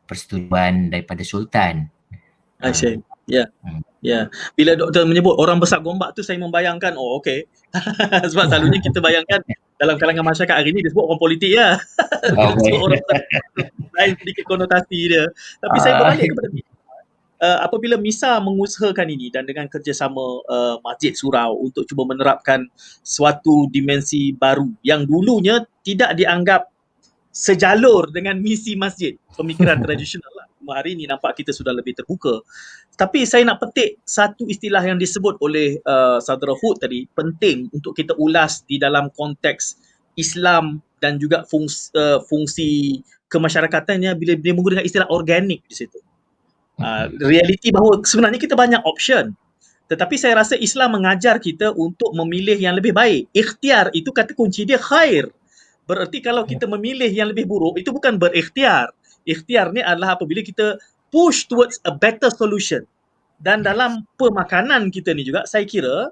Speaker 2: persetujuan daripada Sultan.
Speaker 1: I see. Bila doktor menyebut orang besar Gombak tu, saya membayangkan, sebab selalunya kita bayangkan dalam kalangan masyarakat hari ni dia sebut orang politik sebut orang lain sedikit konotasi dia. Tapi saya berbalik kepada apabila MISA mengusahakan ini dan dengan kerjasama Masjid Surau untuk cuba menerapkan suatu dimensi baru yang dulunya tidak dianggap sejalur dengan misi masjid, pemikiran tradisional lah. Hari ini nampak kita sudah lebih terbuka. Tapi saya nak petik satu istilah yang disebut oleh Saudara Hud tadi, penting untuk kita ulas di dalam konteks Islam dan juga fungsi kemasyarakatannya bila dia menggunakan istilah organik di situ. Realiti bahawa sebenarnya kita banyak option. Tetapi saya rasa Islam mengajar kita untuk memilih yang lebih baik. Ikhtiar itu kata kunci dia khair. Berarti kalau kita memilih yang lebih buruk, itu bukan berikhtiar. Ikhtiar ni adalah apabila kita push towards a better solution. Dan dalam pemakanan kita ni juga, saya kira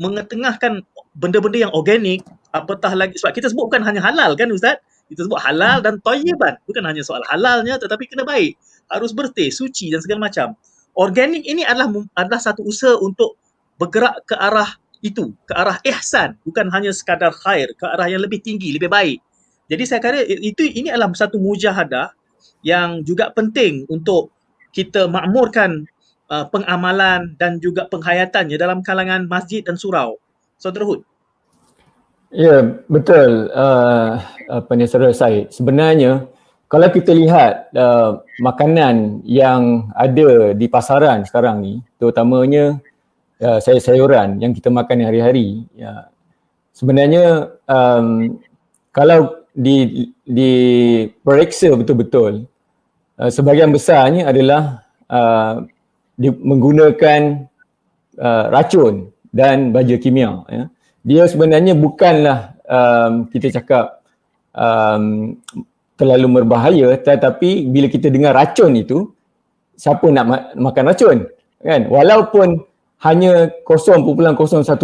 Speaker 1: mengetengahkan benda-benda yang organik, apatah lagi, sebab kita sebut bukan hanya halal kan Ustaz? Kita sebut halal dan thayyiban. Bukan hanya soal halalnya, tetapi kena baik. Harus bersih, suci dan segala macam. Organik ini adalah satu usaha untuk bergerak ke arah itu, ke arah ihsan, bukan hanya sekadar khair, ke arah yang lebih tinggi, lebih baik. Jadi saya kira ini adalah satu mujahadah yang juga penting untuk kita makmurkan pengamalan dan juga penghayatannya dalam kalangan masjid dan surau. Saudara Hud.
Speaker 3: Ya, betul. Saudara Syed. Sebenarnya kalau kita lihat makanan yang ada di pasaran sekarang ni, terutamanya sayur-sayuran yang kita makan hari-hari, sebenarnya kalau diperiksa betul-betul, sebahagian besarnya adalah menggunakan racun dan baja kimia. Dia sebenarnya bukanlah kita cakap terlalu berbahaya, tetapi bila kita dengar racun itu, siapa nak makan racun? Kan? Walaupun hanya 0.01%,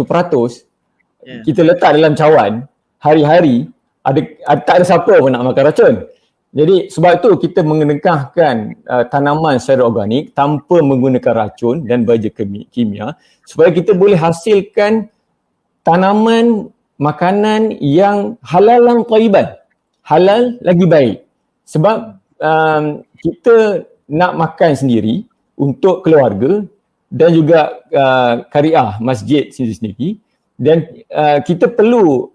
Speaker 3: kita letak dalam cawan hari-hari, tak ada siapa pun nak makan racun. Jadi sebab itu kita mengenekahkan tanaman secara organik tanpa menggunakan racun dan baja kimia supaya kita boleh hasilkan tanaman makanan yang halal dan thayyiban. Halal lagi baik. Sebab kita nak makan sendiri untuk keluarga dan juga kariah masjid sendiri, dan kita perlu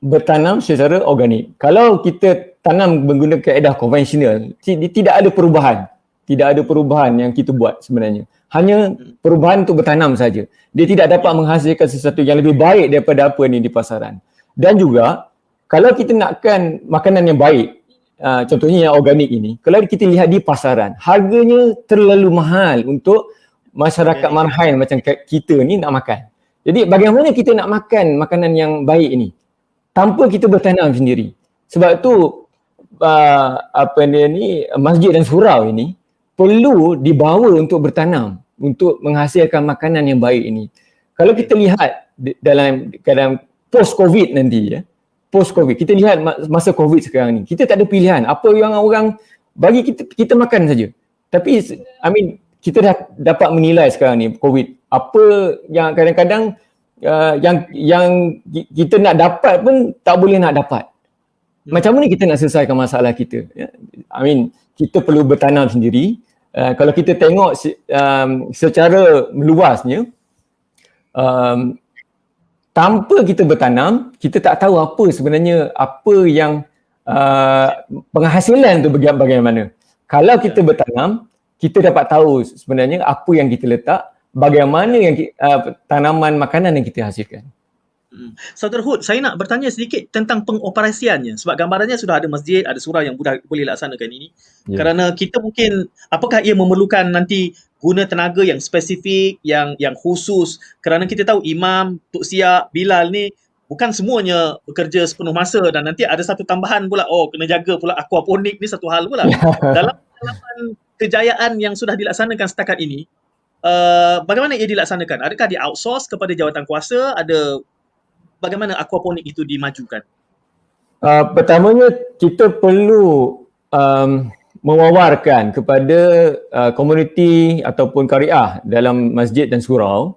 Speaker 3: bertanam secara organik. Kalau kita tanam menggunakan kaedah konvensional, tidak ada perubahan. Tidak ada perubahan yang kita buat sebenarnya. Hanya perubahan untuk bertanam saja. Dia tidak dapat menghasilkan sesuatu yang lebih baik daripada apa ni di pasaran. Dan juga kalau kita nakkan makanan yang baik, contohnya yang organik ini, kalau kita lihat di pasaran, harganya terlalu mahal untuk masyarakat marhain macam kita ni nak makan. Jadi bagaimana kita nak makan makanan yang baik ini tanpa kita bertanam sendiri? Sebab tu masjid dan surau ini perlu dibawa untuk bertanam, untuk menghasilkan makanan yang baik ini. Kalau kita lihat dalam keadaan post-COVID nanti, post-COVID, kita lihat masa COVID sekarang ni, kita tak ada pilihan. Apa yang orang bagi kita makan saja. Tapi kita dah dapat menilai sekarang ni COVID, apa yang kadang-kadang yang kita nak dapat pun tak boleh nak dapat. Macam mana kita nak selesaikan masalah kita? Kita perlu bertanam sendiri. Kalau kita tengok secara meluasnya, tanpa kita bertanam, kita tak tahu apa sebenarnya, apa yang penghasilan tu bagaimana. Kalau kita bertanam, kita dapat tahu sebenarnya apa yang kita letak, bagaimana yang tanaman makanan yang kita hasilkan.
Speaker 1: Saudara Hud, saya nak bertanya sedikit tentang pengoperasiannya, sebab gambarannya sudah ada masjid, ada surau yang boleh laksanakan ini. Kerana kita mungkin, apakah ia memerlukan nanti guna tenaga yang spesifik, yang khusus, kerana kita tahu imam, Tok Siap, Bilal ni bukan semuanya bekerja sepenuh masa, dan nanti ada satu tambahan pula, kena jaga pula aquaponik ni satu hal pula. Dalam pengalaman kejayaan yang sudah dilaksanakan setakat ini, bagaimana ia dilaksanakan? Adakah di outsource kepada jawatan kuasa? Bagaimana aquaponik itu dimajukan?
Speaker 3: Pertamanya kita perlu mewawarkan kepada komuniti ataupun kariah dalam masjid dan surau,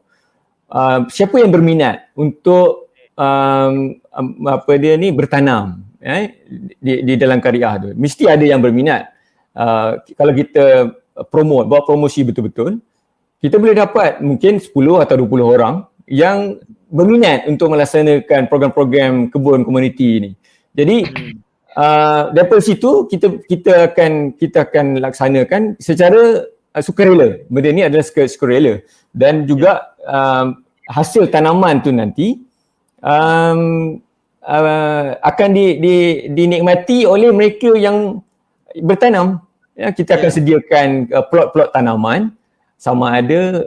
Speaker 3: siapa yang berminat untuk bertanam di dalam kariah tu. Mesti ada yang berminat. Kalau kita buat promosi betul-betul, kita boleh dapat mungkin 10 atau 20 orang yang berminat untuk melaksanakan program-program kebun komuniti ini. Jadi daripada situ kita akan laksanakan secara sukarela. Benda ni adalah sukarela, dan juga hasil tanaman tu nanti akan dinikmati oleh mereka yang bertanam. Kita akan sediakan plot-plot tanaman, sama ada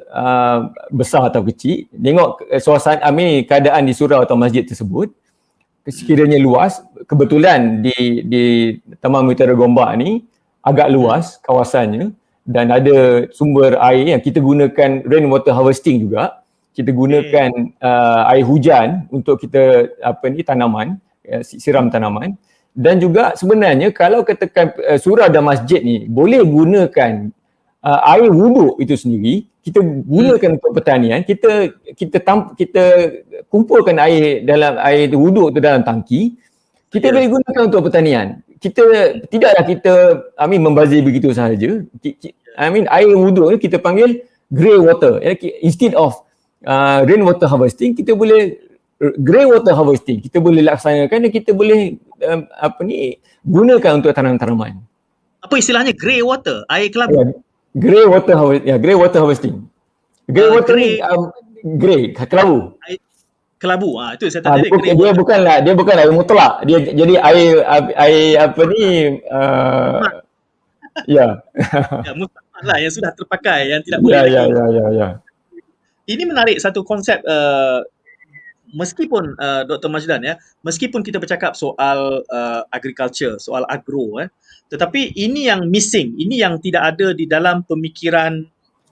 Speaker 3: besar atau kecil. Tengok suasana keadaan di surau atau masjid tersebut. Sekiranya luas, kebetulan di Taman Mutiara Gombak ni agak luas kawasannya, dan ada sumber air yang kita gunakan rainwater harvesting juga. Kita gunakan air hujan untuk kita tanaman, siram tanaman. Dan juga sebenarnya kalau katakan surau dan masjid ni boleh gunakan air wuduk itu sendiri, kita gunakan untuk pertanian, kita kumpulkan air dalam air wuduk tu dalam tangki, kita boleh gunakan untuk pertanian. Tidaklah kita membazir begitu sahaja. Air wuduk ni kita panggil grey water. Instead of rainwater harvesting, kita boleh grey water harvesting. Kita boleh laksanakan dan kita boleh gunakan untuk tanaman-tanaman.
Speaker 1: Apa istilahnya grey water? Air kelabu?
Speaker 3: Grey water harvesting. Grey water ni grey, kelabu.
Speaker 1: Kelabu, itu saya tadi grey
Speaker 3: dia
Speaker 1: water.
Speaker 3: Dia bukan air mutlak. Dia jadi air ya.
Speaker 1: Ya, mutlak lah yang sudah terpakai, yang tidak boleh.
Speaker 3: Ya.
Speaker 1: Ini menarik satu konsep, meskipun Dr. Majdan meskipun kita bercakap soal agriculture, soal agro, tetapi ini yang missing, ini yang tidak ada di dalam pemikiran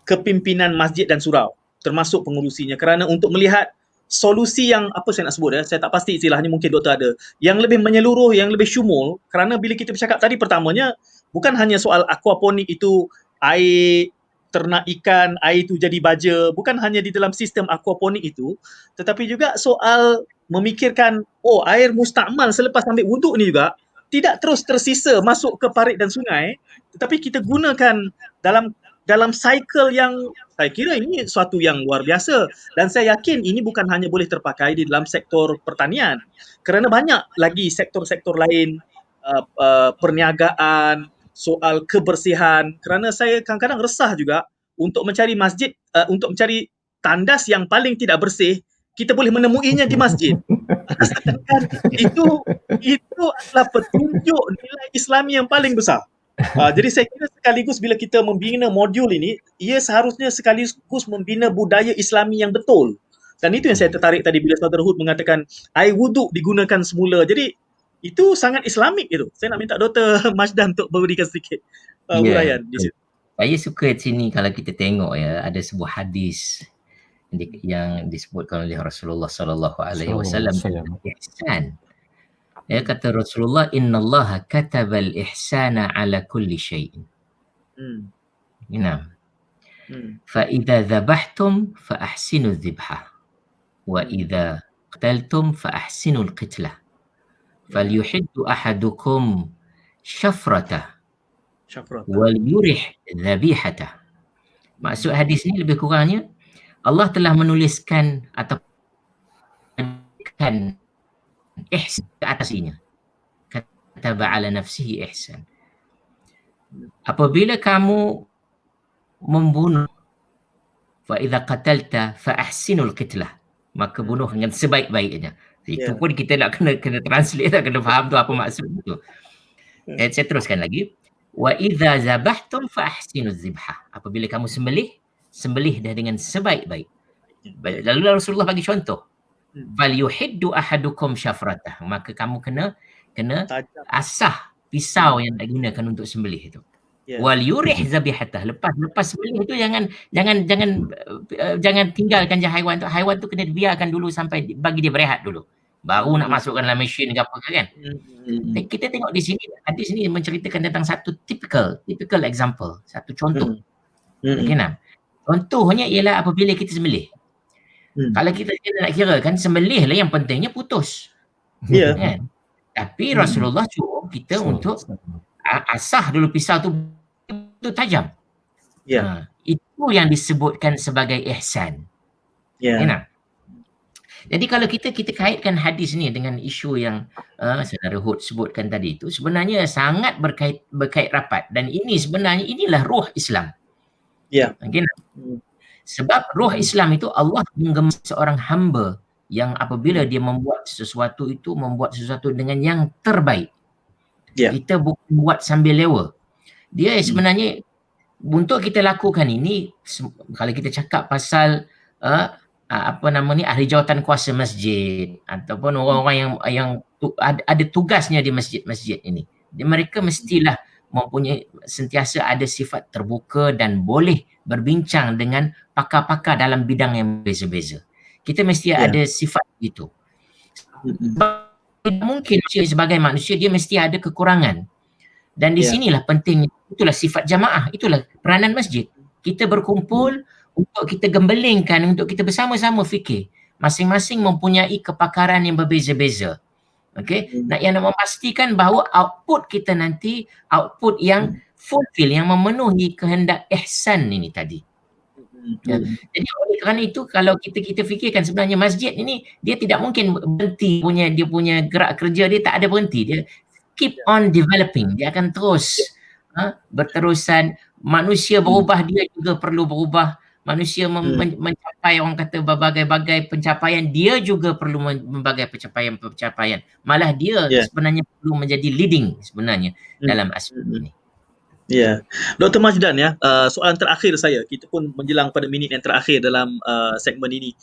Speaker 1: kepimpinan masjid dan surau, termasuk pengurusinya, kerana untuk melihat solusi yang saya nak sebut, saya tak pasti istilahnya, mungkin doktor ada, yang lebih menyeluruh, yang lebih syumul. Kerana bila kita bercakap tadi, pertamanya bukan hanya soal aquaponik itu air ternak ikan, air itu jadi baja, bukan hanya di dalam sistem aquaponik itu, tetapi juga soal memikirkan air mustakmal selepas ambil wuduk ni juga tidak terus tersisa masuk ke parit dan sungai, tetapi kita gunakan dalam cycle yang saya kira ini suatu yang luar biasa, dan saya yakin ini bukan hanya boleh terpakai di dalam sektor pertanian, kerana banyak lagi sektor-sektor lain, perniagaan, soal kebersihan, kerana saya kadang-kadang resah juga untuk mencari masjid, untuk mencari tandas yang paling tidak bersih, kita boleh menemuinya di masjid. Seakan-akan itu adalah petunjuk nilai Islami yang paling besar. Jadi saya kira sekaligus bila kita membina modul ini, ia seharusnya sekaligus membina budaya Islami yang betul. Dan itu yang saya tertarik tadi bila Saudara Hud mengatakan air wuduk digunakan semula. Jadi itu sangat Islamik itu. Saya nak minta Dr. Majdan untuk memberikan sedikit uraian di situ.
Speaker 2: Saya suka di sini kalau kita tengok ya, ada sebuah hadis yang disebutkan oleh Rasulullah sallallahu alaihi wasallam, ihsan. Ya, kata Rasulullah, innallaha katabal ihsana ala kulli syai'in. Nah. Fa idza dzabhtum fa ahsinu dzibha wa idza qataltum fa ahsinu al-qitlah. Falyuhiddu ahadukum syafratah wal yurih dzabihata. Maksud hadis ni lebih kurangnya Allah telah menuliskan atau kan ihsan ke atasnya. Kataba ala nafsihi ihsan. Apabila kamu membunuh, fa idza qatalta fa ahsinul qitlah, maka bunuh dengan sebaik-baiknya. Itu pun kita nak kena translate, kena faham tu apa maksud itu. Saya teruskan lagi. Wa idza zabahtum fa ahsinuz zibha. Apabila kamu sembelih dah dengan sebaik-baik. Lalu Rasulullah bagi contoh. Fal yuhiddu ahadukum syafratah. Maka kamu kena asah pisau yang nak gunakan untuk sembelih itu. Wal yurih zabihatah. Lepas sembelih itu jangan tinggalkan je haiwan tu. Haiwan tu kena biarkan dulu sampai bagi dia berehat dulu. Baru nak masukkan dalam mesin ke apa kan. Dan kita tengok di sini, hadis ni menceritakan tentang satu typical example, satu contoh. Okay, nah. Contohnya ialah apabila kita sembelih. Kalau kita nak kira kan, sembelih lah yang pentingnya putus. Kan? Tapi Rasulullah suruh kita untuk asah dulu pisau tu tajam. Itu yang disebutkan sebagai ihsan. Okay, nah. Jadi kalau kita kaitkan hadis ni dengan isu yang Saudara Hud sebutkan tadi itu, sebenarnya sangat berkait rapat, dan ini sebenarnya inilah ruh Islam. Okay, sebab ruh Islam itu Allah menggemar seorang hamba yang apabila dia membuat sesuatu dengan yang terbaik. Kita bukan buat sambil lewa. Dia sebenarnya untuk kita lakukan ini, kalau kita cakap pasal ahli jawatan kuasa masjid ataupun orang-orang yang ada tugasnya di masjid-masjid ini, mereka mestilah mempunyai sentiasa ada sifat terbuka dan boleh berbincang dengan pakar-pakar dalam bidang yang berbeza-beza. Kita mesti ada sifat itu. Mungkin sebagai manusia dia mesti ada kekurangan. Dan di sinilah pentingnya, itulah sifat jamaah, itulah peranan masjid. Kita berkumpul untuk kita gembelingkan, untuk kita bersama-sama fikir. Masing-masing mempunyai kepakaran yang berbeza-beza. Okey, yang nak memastikan bahawa output kita nanti output yang fulfill, yang memenuhi kehendak ihsan ini tadi. Jadi oleh kerana itu, kalau kita fikirkan sebenarnya masjid ini dia tidak mungkin berhenti dia punya gerak kerja, dia tak ada berhenti, dia keep on developing, dia akan terus berterusan. Manusia berubah, dia juga perlu berubah. Manusia mencapai orang kata berbagai-bagai pencapaian, dia juga perlu berbagai pencapaian. Malah dia sebenarnya perlu menjadi leading sebenarnya dalam aspek ini.
Speaker 1: Dr. Majdan, soalan terakhir saya, kita pun menjelang pada minit yang terakhir dalam segmen ini.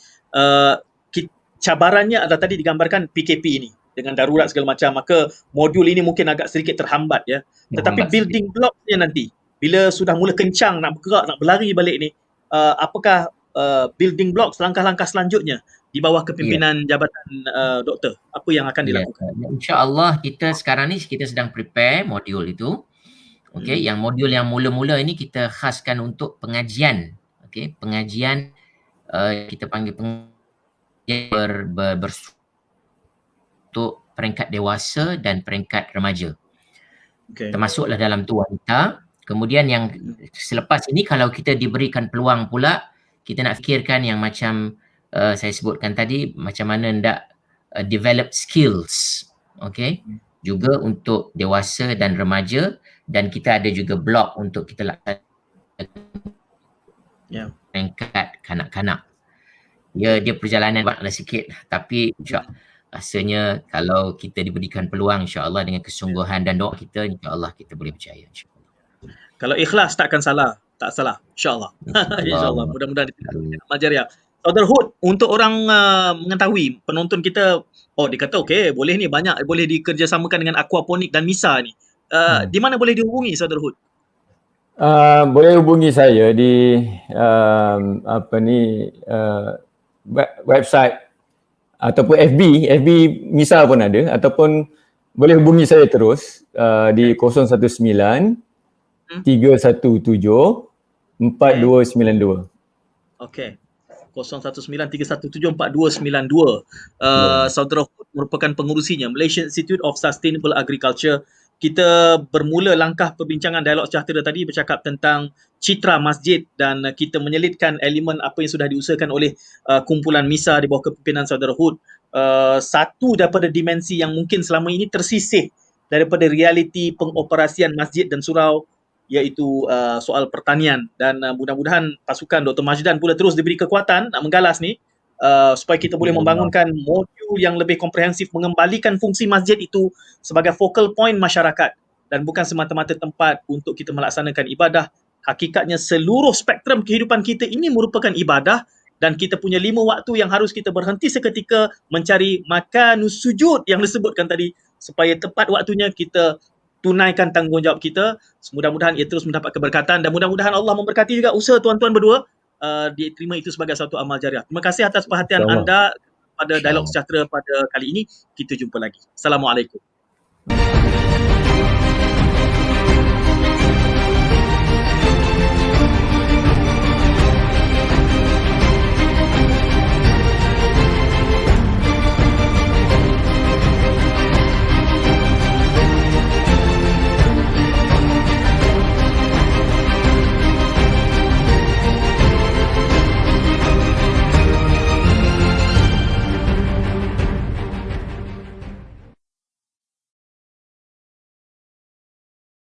Speaker 1: Cabarannya adalah tadi digambarkan PKP ini dengan darurat segala macam, maka modul ini mungkin agak sedikit terhambat ya. Tetapi building block-nya nanti bila sudah mula kencang nak bergerak, nak berlari balik ni, apakah building blocks, langkah-langkah selanjutnya di bawah kepimpinan jabatan doktor, apa yang akan dilakukan?
Speaker 2: InsyaAllah kita sekarang ni kita sedang prepare modul itu. Okey, yang modul yang mula-mula ini kita khaskan untuk pengajian. Okey, pengajian kita panggil pengajian untuk peringkat dewasa dan peringkat remaja. termasuklah dalam tu wanita. Kemudian yang selepas ini kalau kita diberikan peluang pula, kita nak fikirkan yang macam saya sebutkan tadi, macam mana hendak develop skills, juga untuk dewasa dan remaja, dan kita ada juga blok untuk kita lakukan peringkat kanak-kanak. Dia perjalanan buatlah sikit, tapi rasanya kalau kita diberikan peluang, insya-Allah dengan kesungguhan dan doa kita, insya-Allah kita boleh berjaya.
Speaker 1: Kalau ikhlas tak akan salah, tak salah, insya-Allah. Insya-Allah, mudah-mudahan amal jariah. Fatherhood, untuk orang mengetahui, penonton kita, dia kata okey, boleh ni, banyak boleh dikerjasamakan dengan aquaponik dan MISA ni. Di mana boleh dihubungi Fatherhood?
Speaker 3: Boleh hubungi saya di website ataupun FB MISA pun ada, ataupun boleh hubungi saya terus di 019 317 4292.
Speaker 1: Okey. 019-317-4292. Saudara Hud merupakan pengurusinya, Malaysian Institute of Sustainable Agriculture. Kita bermula langkah perbincangan dialog sejahtera tadi bercakap tentang citra masjid, dan kita menyelitkan elemen apa yang sudah diusahakan oleh kumpulan MISA di bawah kepimpinan Saudara Hud. Satu daripada dimensi yang mungkin selama ini tersisih daripada realiti pengoperasian masjid dan surau, iaitu soal pertanian, dan mudah-mudahan pasukan Dr. Majdan pula terus diberi kekuatan nak menggalas ni supaya kita boleh membangunkan modul yang lebih komprehensif, mengembalikan fungsi masjid itu sebagai focal point masyarakat dan bukan semata-mata tempat untuk kita melaksanakan ibadah. Hakikatnya seluruh spektrum kehidupan kita ini merupakan ibadah, dan kita punya 5 waktu yang harus kita berhenti seketika mencari makanus sujud yang disebutkan tadi, supaya tepat waktunya kita tunaikan tanggungjawab kita. Mudah-mudahan ia terus mendapat keberkatan, dan mudah-mudahan Allah memberkati juga usaha tuan-tuan berdua. Diterima itu sebagai satu amal jariah. Terima kasih atas perhatian anda pada dialog sejahtera pada kali ini. Kita jumpa lagi. Assalamualaikum.